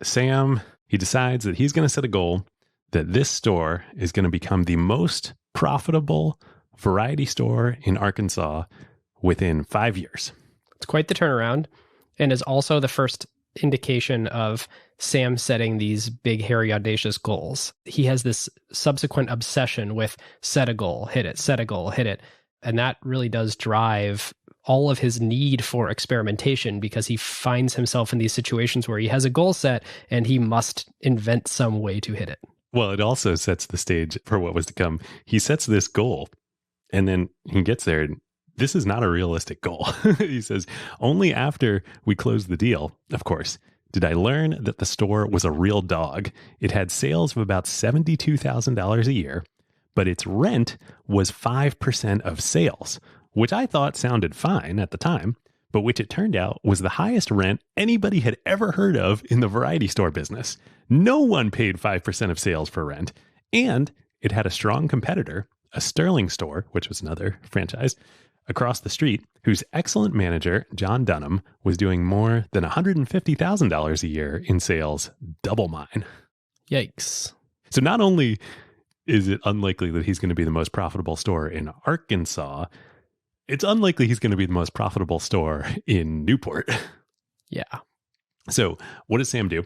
Sam, he decides that he's going to set a goal that this store is going to become the most profitable variety store in Arkansas within 5 years. It's quite the turnaround, and is also the first indication of Sam setting these big, hairy, audacious goals. He has this subsequent obsession with set a goal, hit it, set a goal, hit it. And that really does drive all of his need for experimentation, because he finds himself in these situations where he has a goal set and he must invent some way to hit it. Well, it also sets the stage for what was to come. He sets this goal and then he gets there. And this is not a realistic goal. He says, only after we closed the deal, of course, did I learn that the store was a real dog. It had sales of about $72,000 a year, but its rent was 5% of sales, which I thought sounded fine at the time, but which it turned out was the highest rent anybody had ever heard of in the variety store business. No one paid 5% of sales for rent, and it had a strong competitor, a Sterling store, which was another franchise, across the street, whose excellent manager, John Dunham, was doing more than $150,000 a year in sales, double mine. Yikes. So not only is it unlikely that he's going to be the most profitable store in Arkansas, it's unlikely he's going to be the most profitable store in Newport. Yeah. So what does Sam do?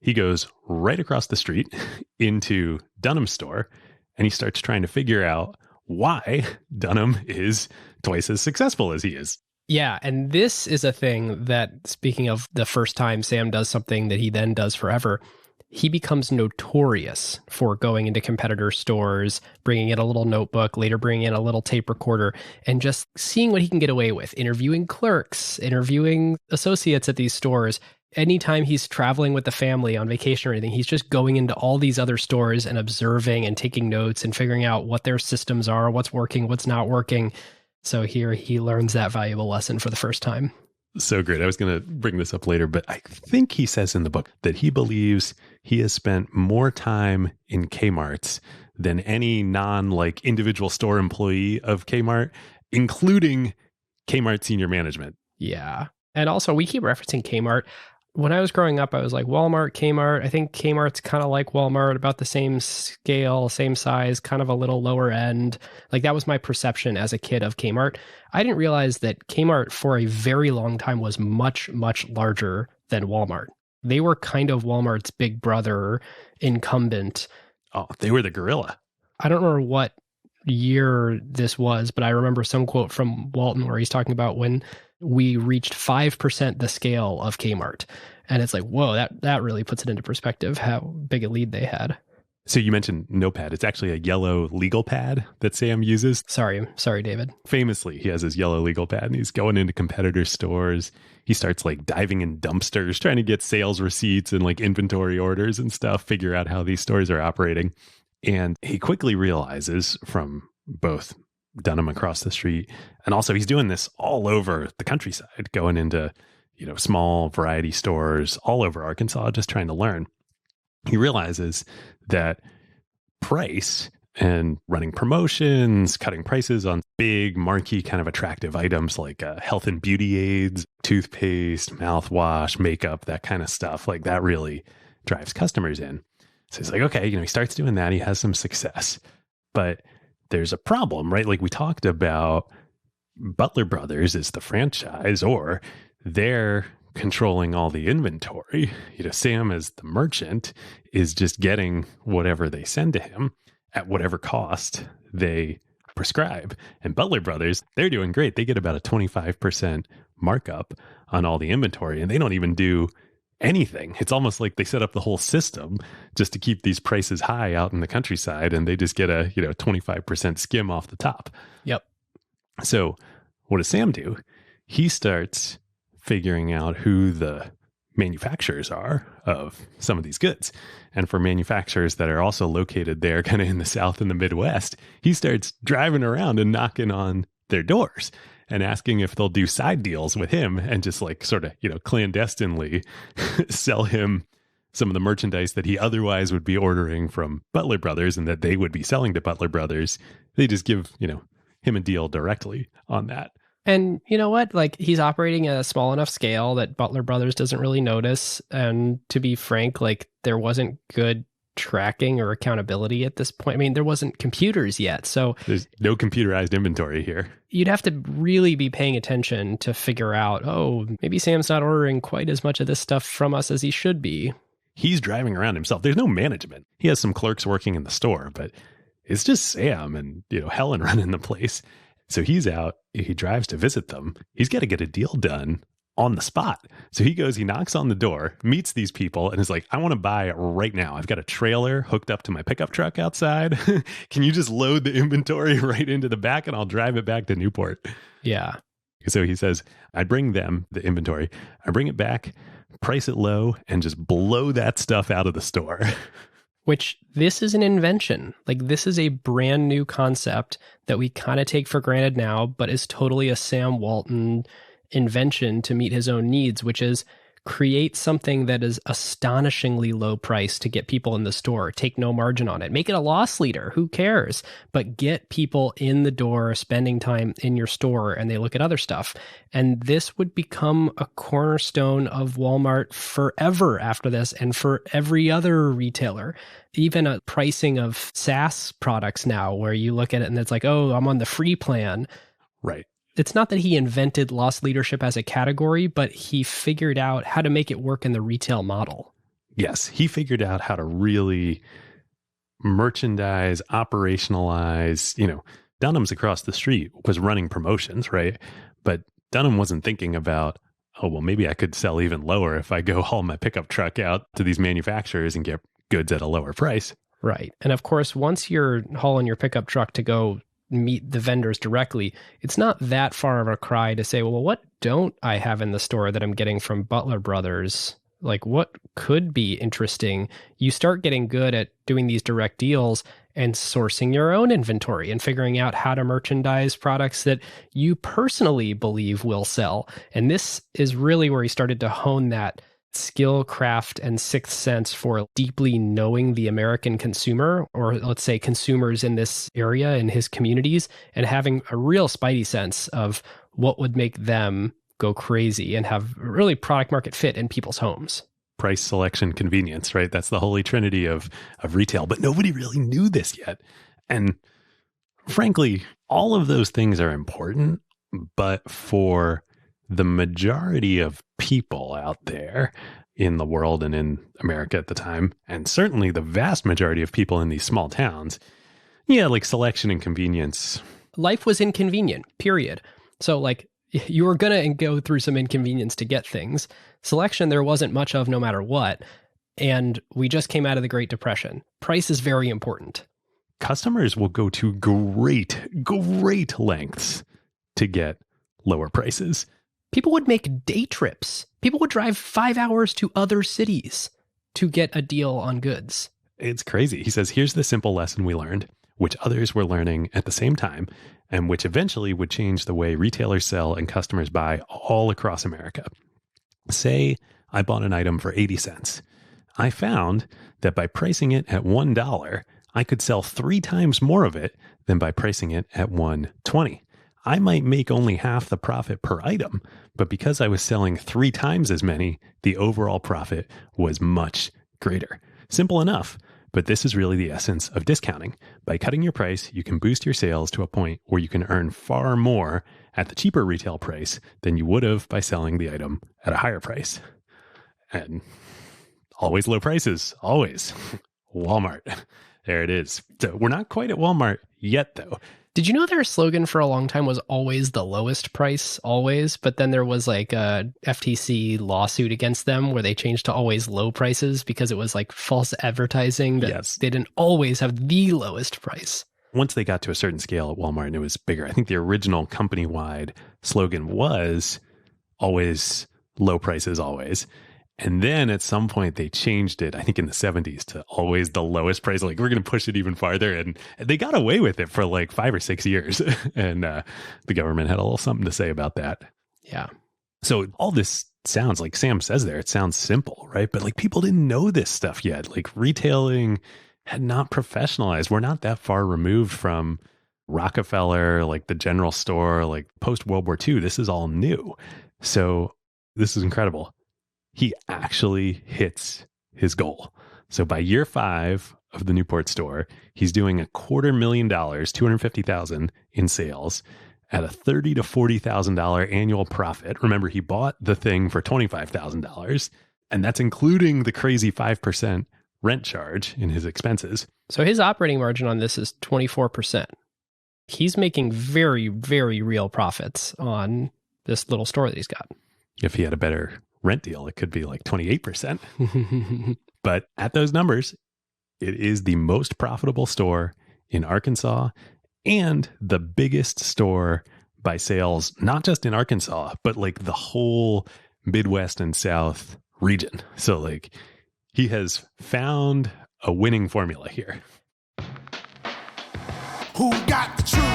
He goes right across the street into Dunham's store, and he starts trying to figure out why Dunham is twice as successful as he is. Yeah, and this is a thing that, speaking of the first time Sam does something that he then does forever, he becomes notorious for going into competitor stores, bringing in a little notebook, later bringing in a little tape recorder, and just seeing what he can get away with, interviewing clerks, interviewing associates at these stores. Anytime he's traveling with the family on vacation or anything, he's just going into all these other stores and observing and taking notes and figuring out what their systems are, what's working, what's not working. So here he learns that valuable lesson for the first time. So great. I was going to bring this up later, but I think he says in the book that he believes he has spent more time in Kmart's than any individual store employee of Kmart, including Kmart senior management. Yeah. And also, we keep referencing Kmart. When I was growing up, I was like, Walmart, Kmart. I think Kmart's kind of like Walmart, about the same scale, same size, kind of a little lower end. Like, that was my perception as a kid of Kmart. I didn't realize that Kmart for a very long time was much, much larger than Walmart. They were kind of Walmart's big brother incumbent. Oh, they were the gorilla. I don't remember what year this was, but I remember some quote from Walton where he's talking about when we reached 5% the scale of Kmart. And it's like, whoa, that really puts it into perspective how big a lead they had. So you mentioned notepad. It's actually a yellow legal pad that Sam uses. Sorry, David. Famously, he has his yellow legal pad and he's going into competitor stores. He starts diving in dumpsters, trying to get sales receipts and inventory orders and stuff, figure out how these stores are operating. And he quickly realizes from both Dunham across the street, and also he's doing this all over the countryside, going into, small variety stores all over Arkansas, just trying to learn. He realizes that price and running promotions, cutting prices on big marquee kind of attractive items like health and beauty aids, toothpaste, mouthwash, makeup, that kind of stuff, that really drives customers in. So he's like, okay, he starts doing that. He has some success, but there's a problem, right? We talked about Butler Brothers is the franchise, or they're controlling all the inventory. Sam as the merchant is just getting whatever they send to him at whatever cost they prescribe. And Butler Brothers, they're doing great. They get about a 25% markup on all the inventory, and they don't even do anything. It's almost like they set up the whole system just to keep these prices high out in the countryside, and they just get a 25% skim off the top. Yep. So what does Sam do? He starts figuring out who the manufacturers are of some of these goods. And for manufacturers that are also located there kind of in the South and the Midwest, he starts driving around and knocking on their doors and asking if they'll do side deals with him and just clandestinely sell him some of the merchandise that he otherwise would be ordering from Butler Brothers and that they would be selling to Butler Brothers. They just give, him a deal directly on that. And you know what? Like he's operating at a small enough scale that Butler Brothers doesn't really notice. And to be frank, like there wasn't good tracking or accountability at this point. I mean, there wasn't computers yet. So There's no computerized inventory here. you'd have to really be paying attention to figure out, oh, maybe Sam's not ordering quite as much of this stuff from us as he should be. He's driving around himself. There's no management. He has some clerks working in the store, but it's just Sam and, Helen running the place. So he's out, he drives to visit them. He's got to get a deal done on the spot. So he goes, he knocks on the door, meets these people, and is like, I want to buy right now. I've got a trailer hooked up to my pickup truck outside. Can you just load the inventory right into the back and I'll drive it back to Newport? Yeah. So he says, I bring them the inventory, I bring it back, price it low, and just blow that stuff out of the store. Which this is an invention. Like this is a brand new concept that we kind of take for granted now, but is totally a Sam Walton invention to meet his own needs, which is create something that is astonishingly low price to get people in the store. Take no margin on it. Make it a loss leader. Who cares? But get people in the door, spending time in your store, and they look at other stuff. And this would become a cornerstone of Walmart forever after this, and for every other retailer. Even a pricing of SaaS products now, where you look at it and it's like, oh, I'm on the free plan. Right. It's not that he invented loss leadership as a category, but he figured out how to make it work in the retail model. Yes, he figured out how to really merchandise, operationalize. Dunham's across the street was running promotions, right? But Dunham wasn't thinking about, oh, well, maybe I could sell even lower if I go haul my pickup truck out to these manufacturers and get goods at a lower price. Right. And of course, once you're hauling your pickup truck to go meet the vendors directly, it's not that far of a cry to say, well, what don't I have in the store that I'm getting from Butler Brothers? Like what could be interesting? You start getting good at doing these direct deals and sourcing your own inventory and figuring out how to merchandise products that you personally believe will sell. And this is really where he started to hone that skill, craft, and sixth sense for deeply knowing the American consumer, or let's say consumers in this area, in his communities, and having a real spidey sense of what would make them go crazy and have really product market fit in people's homes. Price, selection, convenience, right? That's the holy trinity of retail, but nobody really knew this yet. And frankly, all of those things are important, but for the majority of people out there in the world and in America at the time, and certainly the vast majority of people in these small towns, like selection and convenience. Life was inconvenient, period. So like you were going to go through some inconvenience to get things. Selection, there wasn't much of no matter what. And we just came out of the Great Depression. Price is very important. Customers will go to great lengths to get lower prices. People would make day trips. People would drive 5 hours to other cities to get a deal on goods. It's crazy. He says, here's the simple lesson we learned, which others were learning at the same time, and which eventually would change the way retailers sell and customers buy all across America. Say I bought an item for 80 cents. I found that by pricing it at $1, I could sell 3 times more of it than by pricing it at $1.20. I might make only half the profit per item, but because I was selling 3 times as many, the overall profit was much greater. Simple enough, but this is really the essence of discounting. By cutting your price, you can boost your sales to a point where you can earn far more at the cheaper retail price than you would have by selling the item at a higher price. And always low prices, always. Walmart. There it is. So we're not quite at Walmart yet, though. Did you know their slogan for a long time was always the lowest price, always? But then there was like a FTC lawsuit against them where they changed to always low prices because it was like false advertising that they didn't always have the lowest price. Once they got to a certain scale at Walmart and it was bigger, I think the original company-wide slogan was always low prices, always. And then at some point they changed it, I think in the 70s, to always the lowest price. Like, we're going to push it even farther. And they got away with it for like 5 or 6 years. And the government had a little something to say about that. Yeah. So all this sounds, like Sam says there, it sounds simple, right? But like people didn't know this stuff yet. Like retailing had not professionalized. We're not that far removed from Rockefeller, like the general store, like post World War II. This is all new. So this is incredible. He actually hits his goal. So by year 5 of the Newport store, he's doing $250,000, 250,000 in sales at a $30,000 to $40,000 annual profit. Remember, he bought the thing for $25,000, and that's including the crazy 5% rent charge in his expenses. So his operating margin on this is 24%. He's making very, very real profits on this little store that he's got. If he had a better rent deal, it could be like 28%. But at those numbers, it is the most profitable store in Arkansas and the biggest store by sales, not just in Arkansas, but like the whole Midwest and South region. So like he has found a winning formula here. Who got the truth?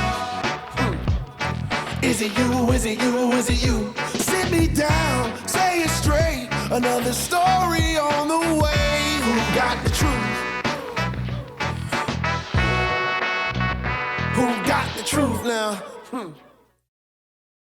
Is it you? Is it you? Is it you? Sit me down, say it straight. Another story on the way. Who got the truth? Who got the truth now?